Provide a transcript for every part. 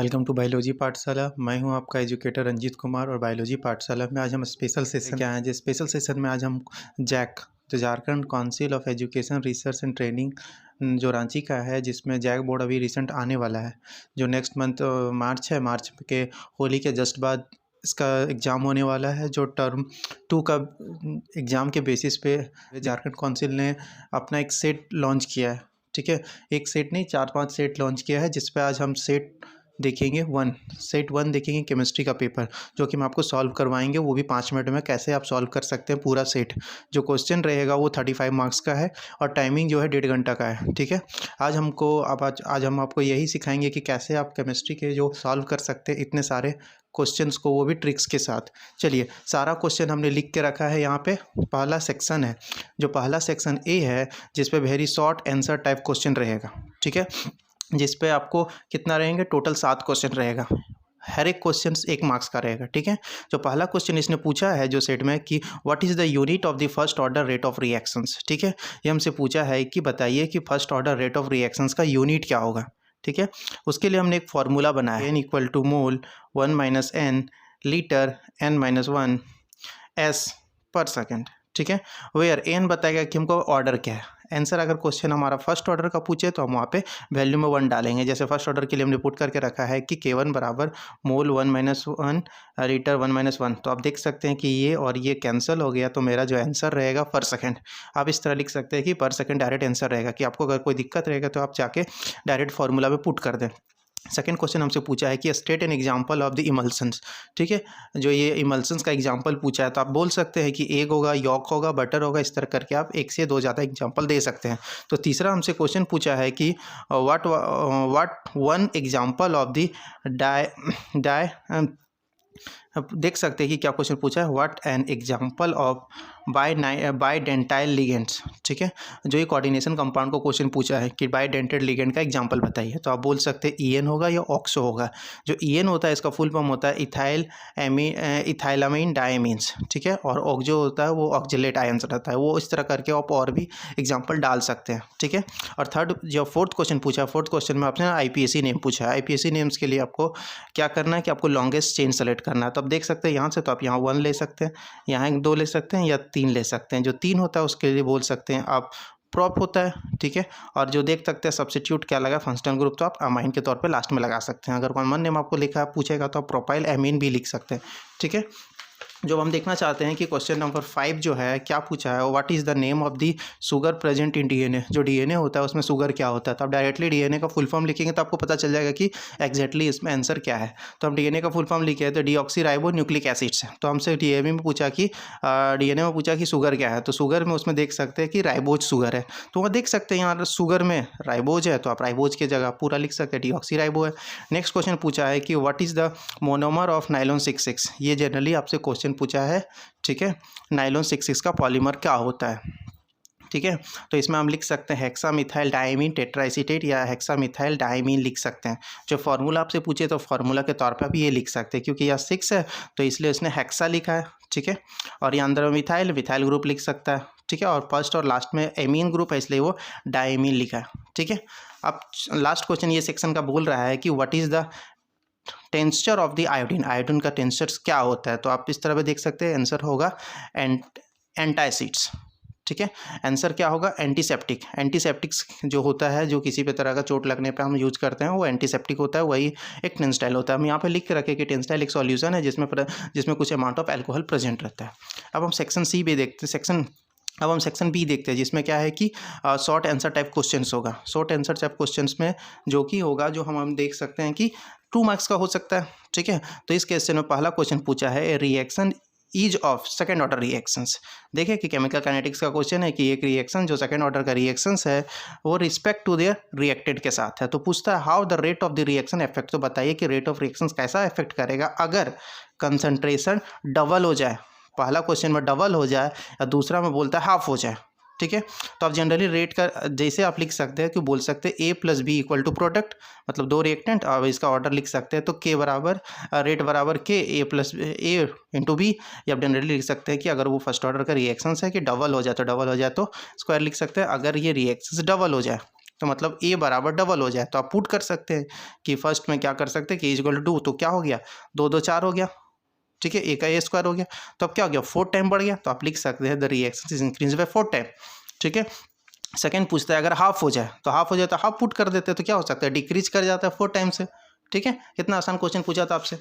Welcome to biology पाठशाला। मैं हूं आपका एजुकेटर रंजीत कुमार और बायोलॉजी पाठशाला में आज हम स्पेशल सेशन क्या है। जिस स्पेशल सेशन में आज हम जैक जो Jharkhand council of education research and training जो रांची का है, जिसमें जैक बोर्ड अभी रिसेंट आने वाला है, जो नेक्स्ट मंथ मार्च है। मार्च के होली के जस्ट बाद इसका एग्ज़ाम होने वाला है, जो टर्म 2 का एग्ज़ाम के बेसिस पे झारखंड काउंसिल ने अपना एक सेट लॉन्च किया है। ठीक है, एक सेट नहीं 4-5 सेट लॉन्च किया है, जिस पे आज हम सेट देखेंगे सेट 1 देखेंगे केमिस्ट्री का पेपर, जो कि हम आपको सॉल्व करवाएंगे, वो भी 5 मिनट में कैसे आप सॉल्व कर सकते हैं पूरा सेट। जो क्वेश्चन रहेगा वो 35 मार्क्स का है और टाइमिंग जो है 1.5 घंटा का है। ठीक है, आज हम आपको यही सिखाएंगे कि कैसे आप केमिस्ट्री के जो सॉल्व कर सकते हैं इतने सारे क्वेश्चंस को, वो भी ट्रिक्स के साथ। चलिए, सारा क्वेश्चन हमने लिख के रखा है यहाँ पे। पहला सेक्शन है, जो पहला सेक्शन ए है, जिस पे very short answer type question रहेगा। ठीक है, जिस पे आपको कितना रहेंगे, टोटल 7 क्वेश्चन रहेगा। हर एक क्वेश्चन 1 मार्क्स का रहेगा। ठीक है, जो पहला क्वेश्चन इसने पूछा है जो सेट में कि what is the unit of the first order rate of reactions. ठीक है, ये हमसे पूछा है कि बताइए कि first order rate of reactions का यूनिट क्या होगा। ठीक है, उसके लिए हमने एक फार्मूला बनाया है, n = मोल 1 - n लीटर n-1 s पर सेकेंड। ठीक है, वेयर n बताएगा कि हमको ऑर्डर क्या है। आंसर अगर क्वेश्चन हमारा फर्स्ट ऑर्डर का पूछे तो हम वहाँ पे वैल्यू में 1 डालेंगे। जैसे फर्स्ट ऑर्डर के लिए हमने पुट करके रखा है कि K1 बराबर मोल 1 - 1 लीटर 1 - 1। तो आप देख सकते हैं कि ये और ये कैंसिल हो गया, तो मेरा जो आंसर रहेगा पर सेकंड। आप इस तरह लिख सकते हैं कि पर सेकंड डायरेक्ट आंसर रहेगा, कि आपको अगर कोई दिक्कत रहेगा तो आप जाके डायरेक्ट फार्मूला में पुट कर दें। सेकेंड क्वेश्चन हमसे पूछा है कि state an example of the emulsions. ठीक है, जो ये इमल्सन्स का एग्जाम्पल पूछा है, तो आप बोल सकते हैं कि एग होगा, यॉक होगा, बटर होगा, इस तरह करके आप 1 से 2 ज़्यादा एग्जाम्पल दे सकते हैं। तो तीसरा हमसे क्वेश्चन पूछा है कि what one example of the dye देख सकते हैं कि क्या क्वेश्चन पूछा है, what an example of bidentate ligands. ठीक है, जो ये कोऑर्डिनेशन कंपाउंड को क्वेश्चन पूछा है कि बाइडेंटेड लिगेंड का एग्जाम्पल बताइए, तो आप बोल सकते हैं ईएन होगा या ऑक्सो होगा। जो ईएन होता है इसका फुल फॉर्म होता है इथाइलामीन डायमीन्स। ठीक है, और ऑक्सो होता है वो ऑक्जेलेट आयंस रहता है। वो इस तरह करके आप और भी एग्जाम्पल डाल सकते हैं। ठीक है, और थर्ड जो फोर्थ क्वेश्चन पूछा है, फोर्थ क्वेश्चन में आपने आईपीएसी नेम पूछा है। आईपीएसी नेम्स के लिए आपको क्या करना है कि आपको लॉन्गेस्ट चेन सेलेक्ट करना है। तो आप देख सकते हैं यहाँ से, तो आप यहाँ 1 ले सकते हैं, यहाँ 2 ले सकते हैं, या 3 ले सकते हैं। जो 3 होता है उसके लिए बोल सकते हैं आप प्रॉप होता है। ठीक है, और जो देख सकते हैं सब्स्टिट्यूट क्या लगा, फंक्शनल ग्रुप, तो आप अमाइन के तौर पे लास्ट में लगा सकते हैं। अगर कॉमन नेम आपको लिखा पूछेगा तो आप प्रोपाइल एमीन भी लिख सकते हैं। ठीक है, जो हम देखना चाहते हैं कि क्वेश्चन नंबर 5 जो है क्या पूछा है, what is the name of the sugar present in DNA. जो डीएनए होता है उसमें शुगर क्या होता है, तो आप डायरेक्टली डीएनए का फुल फॉर्म लिखेंगे तो आपको पता चल जाएगा कि एग्जैक्टली इसमें आंसर क्या है। तो हम डीएनए का फुल फॉर्म लिखे हैं तो डीऑक्सीराइबो न्यूक्लिक एसिड्स है। तो हमसे डीएनए में पूछा कि शुगर क्या है, तो शुगर में उसमें देख सकते हैं कि राइबोज शुगर है। तो वह देख सकते हैं यहाँ शुगर में राइबोज है, तो आप राइबोज की जगह पूरा लिख सकते हैं डीऑक्सीराइबो है। नेक्स्ट क्वेश्चन पूछा है कि what is the monomer of nylon 66। ये जनरली आपसे क्वेश्चन पूछा है। ठीक है, नाइलॉन 66 का पॉलीमर क्या होता है। ठीक है, तो इसमें हम लिख सकते हैं हेक्सामिथाइल डायमीन टेट्राएसीटेट या हेक्सामिथाइल डायमीन लिख सकते हैं। जो फार्मूला आपसे पूछे तो फार्मूला के तौर पर भी ये लिख सकते हैं, क्योंकि यह 6 है तो इसलिए उसने हेक्सा लिखा है। ठीक है, और यहाँ अंदर मिथाइल ग्रुप लिख सकता है। ठीक है, और फर्स्ट और लास्ट में एमीन ग्रुप है इसलिए वो डायमीन लिखा है। ठीक है, अब लास्ट क्वेश्चन ये सेक्शन का बोल रहा है कि what is the tincture of the iodine. Iodine का टेंसचर क्या होता है, तो आप इस तरह से देख सकते हैं आंसर होगा एंटासिड्स। ठीक है, आंसर क्या होगा, एंटीसेप्टिक। एंटीसेप्टिक्स जो होता है, जो किसी भी तरह का चोट लगने पर हम यूज करते हैं, वो एंटीसेप्टिक होता है, वही एक टेंसटाइल होता है। हम यहाँ पे लिख के रखें कि टेंसटाइल एक सॉल्यूशन है जिसमें कुछ अमाउंट ऑफ एल्कोहल प्रेजेंट रहता है। अब हम सेक्शन सी भी देखते हैं, अब हम सेक्शन बी देखते हैं, जिसमें क्या है कि शॉर्ट आंसर टाइप क्वेश्चंस होगा। शॉर्ट आंसर टाइप क्वेश्चंस में जो कि होगा, जो हम देख सकते हैं कि 2 मार्क्स का हो सकता है। ठीक है, तो इस क्वेश्चन में पहला क्वेश्चन पूछा है reaction is of second order reactions. देखिए कि केमिकल काइनेटिक्स का क्वेश्चन है कि एक रिएक्शन जो सेकेंड ऑर्डर का रिएक्शंस है वो रिस्पेक्ट टू देयर रिएक्टेड के साथ है। तो पूछता है how the rate of the reaction effect. तो बताइए कि रेट ऑफ रिएक्शंस कैसा इफेक्ट करेगा अगर कंसंट्रेशन डबल हो जाए। पहला क्वेश्चन में डबल हो जाए या दूसरा में बोलता है हाफ हो जाए। ठीक है, तो आप जनरली रेट का जैसे आप लिख सकते हैं कि बोल सकते हैं A + B = प्रोडक्ट, मतलब 2 रिएक्टेंट, और इसका ऑर्डर लिख सकते हैं तो K बराबर रेट बराबर K A + B, या आप जनरली लिख सकते हैं कि अगर वो फर्स्ट ऑर्डर का रिएक्शंस है कि डबल हो जाए तो स्क्वायर लिख सकते हैं। अगर ये रिएक्शंस डबल हो जाए तो मतलब a बराबर डबल हो जाए तो आप पुट कर सकते हैं कि फर्स्ट में क्या कर सकते हैं कि इज इक्वल टू 2, तो क्या हो गया 2 2 4 हो गया, ठीक है, a का a स्क्वायर हो गया, तो अब क्या हो गया 4 टाइम बढ़ गया, तो आप लिख सकते हैं the reaction is increase by 4 time, ठीक है। सेकेंड पूछता है अगर हाफ हो जाए तो हाफ हो जाए तो हाफ पुट कर देते हैं तो क्या हो सकता है डिक्रीज कर जाता है 4 टाइम से, ठीक है। कितना आसान क्वेश्चन पूछा था आपसे,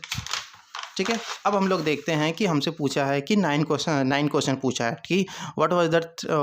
ठीक है। अब हम लोग देखते हैं कि हमसे पूछा है कि 9 क्वेश्चन पूछा है कि what was the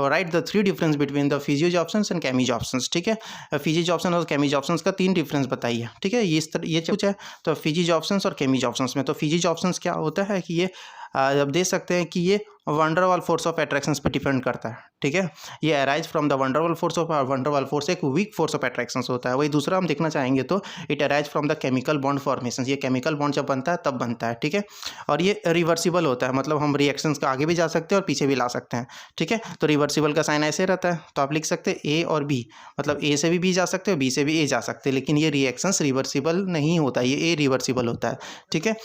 right the 3 difference between the physios options and chemis options, ठीक है। फिजियोज ऑप्शन और केमीज ऑप्शंस का 3 डिफरेंस बताइए, ठीक है। ये पूछा है तो फिजियोज ऑप्शंस और केमीज ऑप्शंस में, तो फिजियोज ऑप्शंस क्या होता है कि ये अब देख सकते हैं कि ये वंडरवाल फोर्स ऑफ अट्रैक्शंस पे डिपेंड करता है, ठीक है। ये arise from the van der Waals force एक वीक फोर्स ऑफ अट्रैक्शंस होता है। वही दूसरा हम देखना चाहेंगे तो it arise from the chemical bond formation, ये केमिकल बॉन्ड जब बनता है तब बनता है, ठीक है। और ये रिवर्सिबल होता है, मतलब हम रिएक्शंस का आगे भी जा सकते हैं और पीछे भी ला सकते हैं, ठीक है। तो रिवर्सिबल का साइन ऐसे रहता है, तो आप लिख सकते हैं ए और बी, मतलब ए से भी बी जा सकते हो, बी से भी ए जा सकते हैं, लेकिन ये रिएक्शंस रिवर्सिबल नहीं होता, ये ए रिवर्सिबल होता है, ठीक है।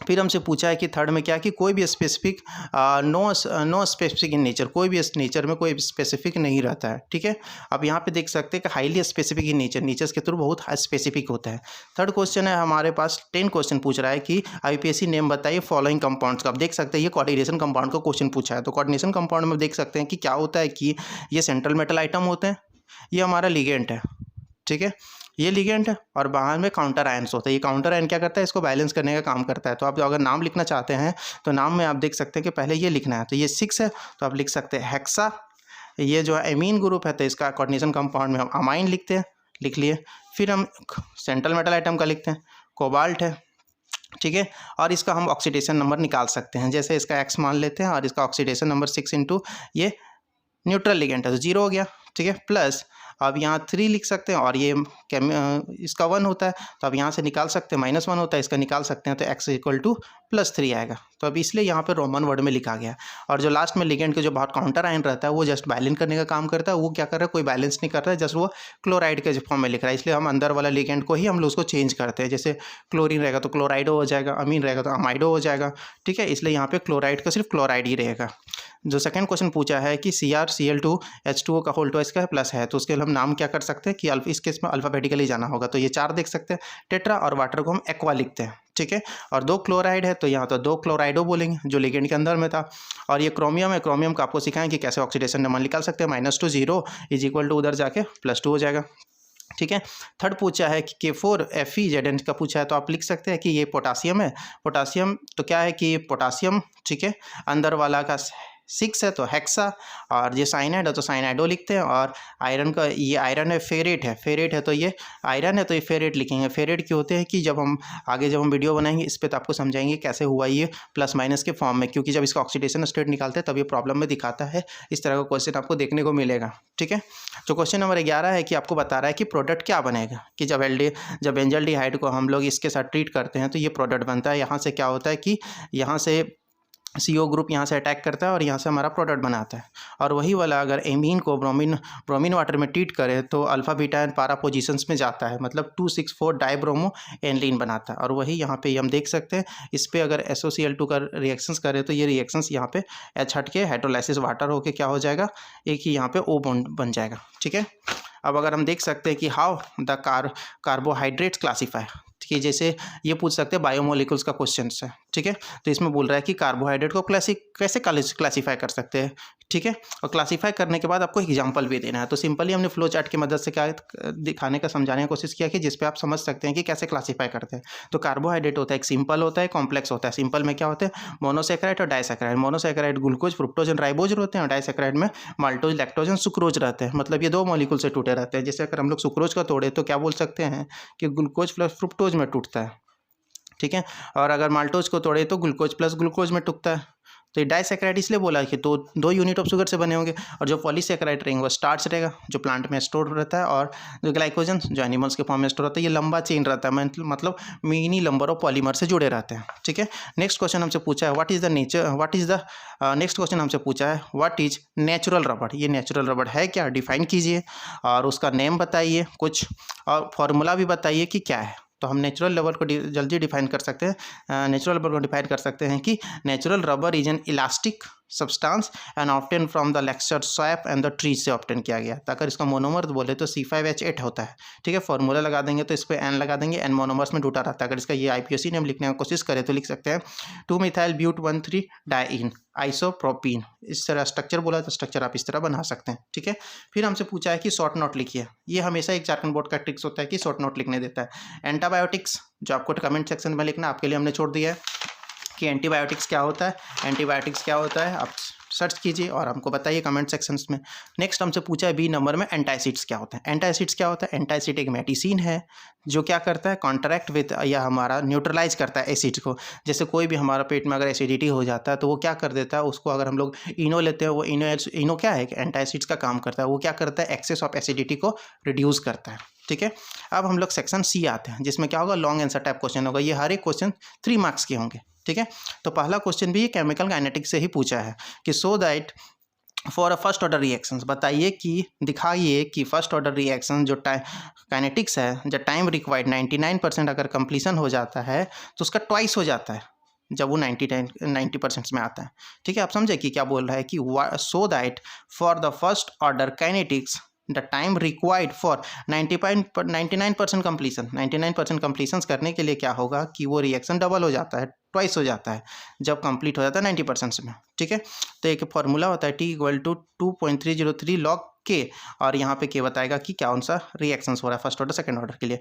फिर हमसे पूछा है कि थर्ड में क्या कि कोई भी specific no specific in nature, कोई भी नेचर में कोई स्पेसिफिक नहीं रहता है, ठीक है। अब यहाँ पे देख सकते हैं कि highly specific in nature, natures के थ्रू बहुत स्पेसिफिक होता है। थर्ड क्वेश्चन है हमारे पास 10 क्वेश्चन पूछ रहा है कि IUPAC नेम बताइए फॉलोइंग कंपाउंड्स का। अब देख सकते हैं ये कोऑर्डिनेशन कंपाउंड का क्वेश्चन पूछा है, तो कोऑर्डिनेशन कंपाउंड में देख सकते हैं कि क्या होता है कि ये सेंट्रल मेटल आइटम होते हैं, ये हमारा लिगेंड है, ठीक है, ये लिगेंड है, और बाहर में काउंटर आयन्स होता है। ये काउंटर आयन क्या करता है, इसको बैलेंस करने का काम करता है। तो आप अगर नाम लिखना चाहते हैं तो नाम में आप देख सकते हैं कि पहले ये लिखना है, तो ये 6 है, तो आप लिख सकते हैं हेक्सा। ये जो है एमीन ग्रुप है तो इसका कोऑर्डिनेशन कंपाउंड में हम अमाइन लिखते हैं, लिख लिए। फिर हम सेंट्रल मेटल आइटम का लिखते हैं कोबाल्ट है, ठीक है, और इसका हम ऑक्सीडेशन नंबर निकाल सकते हैं, जैसे इसका एक्स मान लेते हैं और इसका ऑक्सीडेशन नंबर 6 इंटू ये न्यूट्रल लिगेंड है तो 0 हो गया, ठीक है। प्लस अब यहाँ 3 लिख सकते हैं और ये इसका 1 होता है, तो अब यहाँ से निकाल सकते हैं, -1 होता है, इसका निकाल सकते हैं, तो x इक्वल टू +3 आएगा। तो अब इसलिए यहाँ पे रोमन वर्ड में लिखा गया। और जो लास्ट में लिगेंड के जो बाहर काउंटर आयन रहता है वो जस्ट बैलेंस करने का काम करता है, वो क्या कर रहा है, कोई बैलेंस नहीं कर रहा है, जस्ट वो क्लोराइड के फॉर्म में लिख रहा है, इसलिए हम अंदर वाला लिगेंड को ही हम लोग उसको चेंज करते हैं। जैसे क्लोरीन रहेगा तो क्लोराइडो हो जाएगा, अमीन रहेगा तो अमाइडो हो जाएगा, ठीक है, इसलिए यहाँ पे क्लोराइड का सिर्फ क्लोराइड ही रहेगा। जो सेकंड क्वेश्चन पूछा है कि CrCl2H2O का होल ट्वाइस का प्लस है, तो उसके लिए हम नाम क्या कर सकते हैं कि इस केस में अल्फाबेटिकली जाना होगा, तो ये 4 देख सकते हैं, टेट्रा और वाटर को हम एक्वा लिखते हैं, ठीक है। और 2 क्लोराइड है तो यहाँ तो 2 क्लोराइडो बोलेंगे जो लिगेंड के अंदर में था। और ये क्रोमियम है, क्रोमियम का आपको सिखाएं कि कैसे ऑक्सीडेशन नंबर निकाल सकते हैं, -2 0 इज इक्वल टू उधर जाके +2 हो जाएगा, ठीक है। थर्ड पूछा है कि K4FeZn का पूछा है, तो आप लिख सकते हैं कि ये पोटासियम है, पोटासियम तो क्या है कि पोटासियम, ठीक है, अंदर वाला का 6 है तो हेक्सा, और ये साइनाइड है तो साइनाइडो लिखते हैं। और आयरन का ये आयरन है, फेरेट है तो ये आयरन है तो ये फेरेट लिखेंगे। फेरेट क्यों होते हैं कि जब हम वीडियो बनाएंगे इस पर तो आपको समझाएंगे कैसे हुआ ये प्लस माइनस के फॉर्म में, क्योंकि जब इसका ऑक्सीडेशन स्टेट निकालते हैं तब ये प्रॉब्लम में दिखाता है। इस तरह का क्वेश्चन आपको देखने को मिलेगा, ठीक है। जो क्वेश्चन नंबर 11 है कि आपको बता रहा है कि प्रोडक्ट क्या बनेगा, कि जब बेंजल्डिहाइड को हम लोग इसके साथ ट्रीट करते हैं तो ये प्रोडक्ट बनता है। यहाँ से क्या होता है कि यहाँ से CO ग्रुप यहाँ से अटैक करता है और यहाँ से हमारा प्रोडक्ट बनाता है। और वही वाला अगर एमीन को ब्रोमीन वाटर में ट्रीट करें तो अल्फा बीटा एंड पारा पोजीशंस में जाता है, मतलब 2,6,4 डाइब्रोमो एनलीन बनाता है। और वही यहाँ पे हम देख सकते हैं, इस पर अगर SOCl2 का रिएक्शंस करें तो ये रिएक्शंस यहाँ पे H हट के हाइड्रोलाइसिस वाटर होके क्या हो जाएगा, एक ही यहाँ पे O बॉन्ड बन जाएगा, ठीक है। अब अगर हम देख सकते हैं कि हाउ द कार्बोहाइड्रेट्स क्लासीफाई, ठीक है, जैसे ये पूछ सकते हैं बायोमोलिकुल्स का क्वेश्चन है, ठीक है। तो इसमें बोल रहा है कि कार्बोहाइड्रेट को कैसे क्लासीफाई कर सकते हैं, ठीक है। और क्लासीफाई करने के बाद आपको एग्जांपल भी देना है। तो सिंपली हमने फ्लो चार्ट की मदद से क्या दिखाने का समझाने की कोशिश किया कि जिस पे आप समझ सकते हैं कि कैसे क्लासीफाई करते हैं। तो कार्बोहाइड्रेट होता है, एक सिंपल होता है, कॉम्प्लेक्स होता है। सिंपल में क्या होता है, मोनोसैकेराइड और disaccharide. Monosaccharide glucose, fructose and ribose रहते हैं, और डाइसैकेराइड में माल्टोज, लैक्टोज एंड सुक्रोज रहते हैं। मतलब ये 2 मॉलिक्यूल से टूटे रहते हैं। जैसे अगर हम लोग सुक्रोज का तोड़े तो क्या बोल सकते हैं कि ग्लूकोज प्लस फ्रुक्टोज में टूटता है, ठीक है। और अगर माल्टोज को तोड़े तो ग्लूकोज प्लस ग्लूकोज में टूटता है। तो ये डाइसैकेराइड इसलिए बोला कि तो 2 यूनिट ऑफ शुगर से बने होंगे। और जो पॉलीसैकेराइड रहेंगे वो स्टार्च रहेगा जो प्लांट में स्टोर रहता है, और जो ग्लाइकोजन जो एनिमल्स के फॉर्म में स्टोर रहता है, ये लंबा चेन रहता है, मतलब मिनी नंबर ऑफ पॉलीमर से जुड़े रहते हैं, ठीक है। नेक्स्ट क्वेश्चन हमसे पूछा है नेक्स्ट क्वेश्चन हमसे पूछा है व्हाट इज नेचुरल रबड़। ये नेचुरल रबड़ है क्या, डिफाइन कीजिए, और उसका नेम बताइए कुछ, और फॉर्मूला भी बताइए कि क्या है। तो हम नेचुरल रबर को जल्दी डिफाइन कर सकते हैं। नेचुरल रबर को डिफाइन कर सकते हैं कि natural rubber is an elastic substance and obtain from the lecture swap and the tree से ऑब्टेन किया गया। तो अगर इसका मोनोमर बोले तो C5H8 होता है, ठीक है। फॉर्मूला लगा देंगे तो इस पर N लगा देंगे, N मोनोमर्स में टूटा रहता है। अगर इसका ये IPOC नेम लिखने की कोशिश करें तो लिख सकते हैं 2-methyl-but-1,3 डाइन आइसोप्रोपीन। इस तरह स्ट्रक्चर बोला तो स्ट्रक्चर आप इस तरह बना सकते हैं, ठीक है। फिर हमसे पूछा है कि शॉर्ट नोट लिखिए। ये हमेशा एक झारखंड बोर्ड का ट्रिक्स होता है कि शॉर्ट नोट लिखने देता है। एंटीबायोटिक्स जो आपको कमेंट सेक्शन में लिखना, आपके लिए हमने छोड़ दिया है कि एंटीबायोटिक्स क्या होता है, एंटीबायोटिक्स क्या होता है आप सर्च कीजिए और हमको बताइए कमेंट सेक्शंस में। नेक्स्ट हमसे पूछा है बी नंबर में एंटासिड्स क्या होता है। एंटासिड्स क्या होता है? एंटासिड एक मेडिसिन है जो क्या करता है, कॉन्ट्रैक्ट विद या हमारा न्यूट्रलाइज करता है एसिड्स को। जैसे कोई भी हमारा पेट में अगर एसिडिटी हो जाता है तो वो क्या कर देता है, उसको अगर हम लोग इनो लेते हैं, वो इनो क्या है, एंटासिड्स का काम करता है। वो क्या करता है, एक्सेस ऑफ एसिडिटी को रिड्यूस करता है, ठीक है। अब हम लोग सेक्शन सी आते हैं जिसमें क्या होगा, लॉन्ग आंसर टाइप क्वेश्चन होगा। ये हर एक क्वेश्चन 3 मार्क्स के होंगे, ठीक है। तो पहला क्वेश्चन भी ये केमिकल काइनेटिक्स से ही पूछा है कि so that for a first order reactions, बताइए कि दिखाइए कि फर्स्ट ऑर्डर रिएक्शन जो काइनेटिक्स है, जब टाइम रिक्वायर्ड 99% अगर कंप्लीशन हो जाता है तो उसका ट्वाइस हो जाता है जब वो 90% में आता है, ठीक है। आप समझे कि क्या बोल रहा है कि so that for the first order kinetics the time required for 99% completion, 99% कंप्लीशंस करने के लिए क्या होगा कि वो रिएक्शन डबल हो जाता है, ट्वाइस हो जाता है जब कंप्लीट हो जाता है 90% में, ठीक है। तो एक फॉर्मूला होता है T=2.303 log K, और यहाँ पे K बताएगा कि कौन सा रिएक्शंस हो रहा है फर्स्ट ऑर्डर सेकंड ऑर्डर के लिए।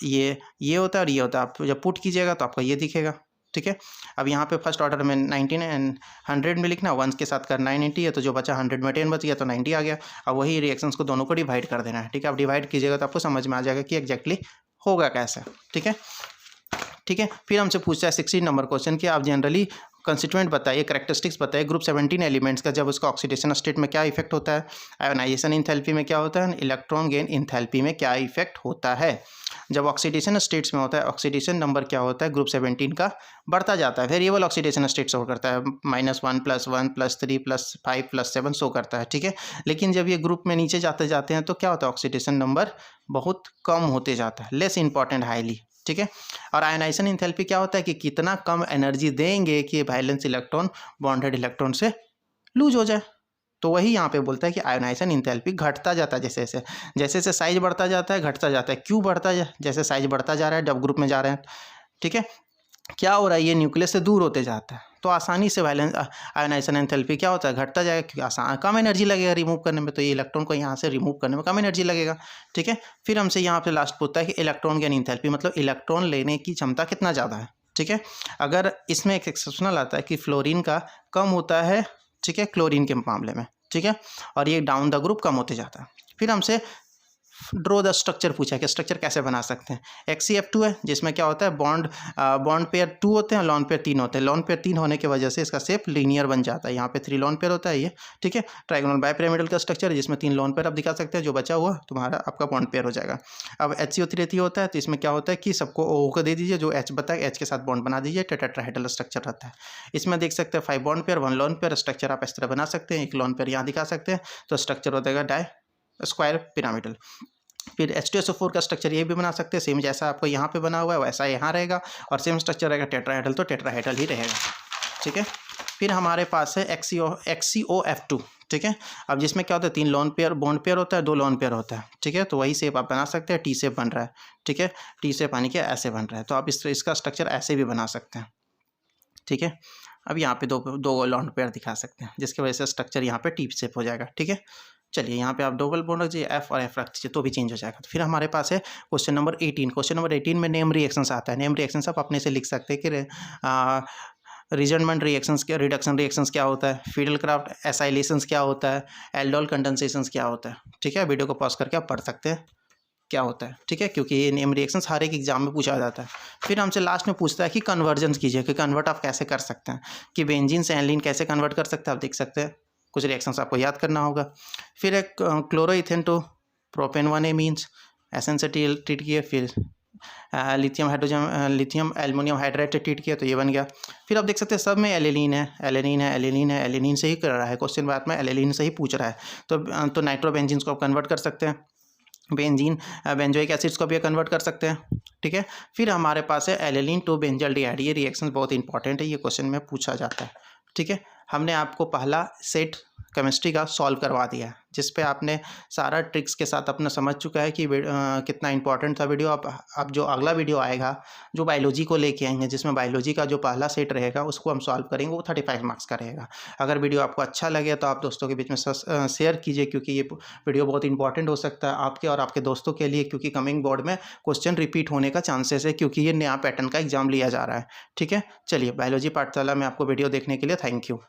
ये होता है और ये होता है। आप जब पुट कीजिएगा तो आपका ये दिखेगा, ठीक है। अब यहाँ पे फर्स्ट ऑर्डर में 100 में लिखना, 1 के साथ करना 90 है, तो जो बचा 100 में 10 बच गया तो 90 आ गया। अब वही रिएक्शंस को दोनों को डिवाइड कर देना है, ठीक है। आप डिवाइड कीजिएगा तो आपको समझ में आ जाएगा कि एग्जैक्टली होगा कैसे, ठीक है, ठीक है। फिर हमसे पूछता है 16 नंबर क्वेश्चन कि आप जनरली कंस्टिट्यूएंट बताइए, करेक्टरिस्टिक्स बताइए ग्रुप 17 एलिमेंट्स का जब उसका ऑक्सीडेशन स्टेट में क्या इफेक्ट होता है, आयोनाइजेशन इंथैल्पी में क्या होता है, इलेक्ट्रॉन गेन इंथैल्पी में क्या इफेक्ट होता है। जब ऑक्सीडेशन स्टेट्स में होता है, ऑक्सीडेशन नंबर क्या होता है ग्रुप 17 का बढ़ता जाता है। वेरिएबल ऑक्सीडेशन स्टेट शो करता है, -1 +1 +3 +5 +7 शो करता है, ठीक है। लेकिन जब ये ग्रुप में नीचे जाते जाते हैं तो क्या होता है, ऑक्सीडेशन नंबर बहुत कम होते जाता है, लेस इंपॉर्टेंट हाईली, ठीक है। और आयनाइजेशन इंथैल्पी क्या होता है कि कितना कम एनर्जी देंगे कि वैलेंस इलेक्ट्रॉन बॉन्डेड इलेक्ट्रॉन से लूज हो जाए। तो वही यहाँ पे बोलता है कि आयोनाइजेशन इंथैल्पी घटता जाता है जैसे जैसे साइज बढ़ता जाता है, घटता जाता है। क्यों बढ़ता है? जैसे साइज बढ़ता जा रहा है जब ग्रुप में जा रहे हैं, ठीक है। क्या हो रहा है, ये न्यूक्लियस से दूर होते जाता है तो आसानी से वैलेंस आयोनाइजेशन एंथैल्पी क्या होता है, घटता जाएगा, क्योंकि आसान कम एनर्जी लगेगा रिमूव करने में, तो ये इलेक्ट्रॉन को यहाँ से रिमूव करने में कम एनर्जी लगेगा, ठीक है। फिर हमसे यहाँ पे लास्ट पूछता है कि इलेक्ट्रॉन गेन एंथैल्पी, मतलब इलेक्ट्रॉन लेने की क्षमता कितना ज़्यादा है, ठीक है। अगर इसमें एक एक्सेप्शनल आता है कि फ्लोरीन का कम होता है, ठीक है, क्लोरीन के मामले में, ठीक है, और ये डाउन द ग्रुप कम होते जाता है। फिर हमसे ड्रॉ द स्ट्रक्चर पूछा कि स्ट्रक्चर कैसे बना सकते हैं। XCF2 है जिसमें क्या होता है, बॉन्ड पेयर 2 होते हैं, लॉन पेयर 3 होते हैं। लॉन पेयर 3 होने की वजह से इसका शेप लीनियर बन जाता है। यहाँ पे 3 लॉन पेयर होता है ये, ठीक है। ट्राइगोनल बाइपिरामिडल का स्ट्रक्चर है जिसमें 3 लॉन पेयर आप दिखा सकते हैं, जो बचा हुआ तुम्हारा आपका बॉन्ड पेयर हो जाएगा। अब HCO3 होता है तो इसमें क्या होता है कि सबको O को दे दीजिए, जो H बताए H के साथ बॉन्ड बना दीजिए, टेट्राहेड्रल स्ट्रक्चर रहता है। इसमें देख सकते हैं 5 bond pair 1 lone pair. Structure आप इस तरह बना सकते हैं, एक लॉन पेयर यहाँ दिखा सकते हैं, तो स्ट्रक्चर हो जाएगा डाई स्क्वायर पिरामिडल। फिर H2SO4 का स्ट्रक्चर ये भी बना सकते हैं, सेम जैसा आपको यहाँ पे बना हुआ है वैसा यहाँ रहेगा, और सेम स्ट्रक्चर रहेगा टेट्राहेड्रल, तो टेट्राहेड्रल ही रहेगा, ठीक है। फिर हमारे पास है XCOF2, ठीक है। अब जिसमें क्या होता है, 3 लॉन पेयर बॉन्ड पेयर होता है, 2 लॉन पेयर होता है, ठीक है। तो वही शेप आप बना सकते हैं, टी शेप बन रहा है, ठीक है। टी शेप यानी कि ऐसे बन रहा है, तो आप इसका स्ट्रक्चर ऐसे भी बना सकते हैं, ठीक है। अब यहाँ पे दो लॉन पेयर दिखा सकते हैं जिसकी वजह से स्ट्रक्चर यहाँ पे टी शेप हो जाएगा, ठीक है। चलिए यहाँ पे आप डबल बॉन्ड रख दीजिए, F और F रख दीजिए तो भी चेंज हो जाएगा। तो फिर हमारे पास है क्वेश्चन नंबर 18। क्वेश्चन नंबर 18 में नेम रिएक्शंस आता है। नेम रिएक्शंस आप अपने से लिख सकते हैं कि रिजनमेंट रिएक्शंस क्या, रिडक्शन रिएक्शंस क्या होता है, फिडलक्राफ्ट एसाइलेशंस क्या होता है, एल्डोल कंडेंसेशंस क्या होता है, ठीक है। वीडियो को पॉज करके आप पढ़ सकते हैं क्या होता है, ठीक है, क्योंकि ये नेम रिएक्शंस हर एक एग्जाम में पूछा जाता है। फिर हमसे लास्ट में पूछता है कि कन्वर्जन्स कीजिए, कि कन्वर्ट आप कैसे कर सकते हैं, कि बेंजीन से एनलीन कैसे कन्वर्ट कर सकते हैं, आप देख सकते हैं। कुछ रिएक्शंस आपको याद करना होगा। फिर एक chloroethane to propane 1A means SN से ट्रीट किए, फिर लिथियम एल्युमिनियम हाइड्राइड ट्रीट किया तो ये बन गया। फिर आप देख सकते हैं सब में एलेनिन है, एलेनिन है, एलेनिन है, एलेनिन से ही कर रहा है क्वेश्चन, बाद में एलेनिन से ही पूछ रहा है। तो नाइट्रोबेंजीन को आप कन्वर्ट कर सकते हैं, बेंजोइक एसिड्स को भी कन्वर्ट कर सकते हैं, ठीक है। फिर हमारे पास है एलेनिन टू बेंजल्डिहाइड। ये रिएक्शन बहुत इंपॉर्टेंट है, ये क्वेश्चन में पूछा जाता है, ठीक है। हमने आपको पहला सेट केमिस्ट्री का सॉल्व करवा दिया है, जिस पे आपने सारा ट्रिक्स के साथ अपना समझ चुका है कि कितना इंपॉर्टेंट था वीडियो। अब जो अगला वीडियो आएगा जो बायोलॉजी को लेके आएंगे, जिसमें बायोलॉजी का जो पहला सेट रहेगा उसको हम सॉल्व करेंगे, वो 35 मार्क्स का रहेगा। अगर वीडियो आपको अच्छा लगे तो आप दोस्तों के बीच में शेयर कीजिए, क्योंकि ये वीडियो बहुत इंपॉर्टेंट हो सकता है आपके और आपके दोस्तों के लिए, क्योंकि कमिंग बोर्ड में क्वेश्चन रिपीट होने का चांसेस है, क्योंकि ये नया पैटर्न का एग्जाम लिया जा रहा है। ठीक है, चलिए बायोलॉजी पाठशाला में आपको वीडियो देखने के लिए थैंक यू।